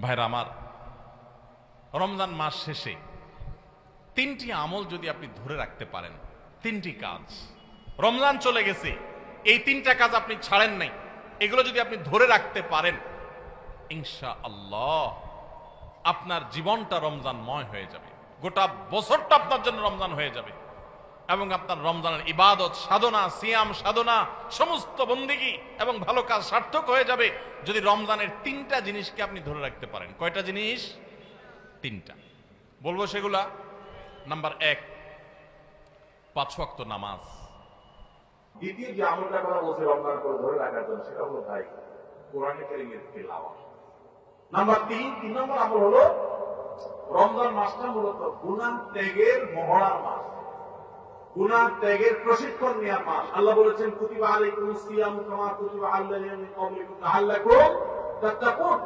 ভাইরা আমার, রমজান মাস শেষে তিনটি আমল যদি আপনি ধরে রাখতে পারেন, তিনটি কাজ, রমজান চলে গেছে, এই তিনটা কাজ আপনি ছাড়েন নাই, এগুলো যদি আপনি ধরে রাখতে পারেন, ইনশাআল্লাহ আপনার জীবনটা রমজানময় হয়ে যাবে, গোটা বছরটা আপনার জন্য রমজান হয়ে যাবে এবং আপনার রমজানের ইবাদত সাধনা, সিয়াম সাধনা, সমস্ত বন্দেগী এবং ভালো কাজ সার্থক হয়ে যাবে যদি রমজানের তিনটা জিনিসকে আপনি ধরে রাখতে পারেন। কয়টা জিনিস? তিনটা। বলবো সেগুলা। নাম্বার 1, 5 ওয়াক্ত নামাজ। দ্বিতীয় যে আমলটা করা বলছে রমজান করে ধরে রাখার জন্য, সেটা হলো ভাই কোরআন কারীমের তিলাওয়াত। নাম্বার 3 নম্বর আমল হলো রমজান মাসটা মূলত গুনাহ ত্যাগের মহড়ার মাস, গুনাহ ত্যাগের প্রশিক্ষণ নেওয়ার মাস। আল্লাহ বলেছেন কুতিবা আলাইকুমুস সিয়ামু কামা কুতিবা আলাল লাযিনা মিন ক্বাবলিকুম লাআল্লাকুম তাত্তাকুন।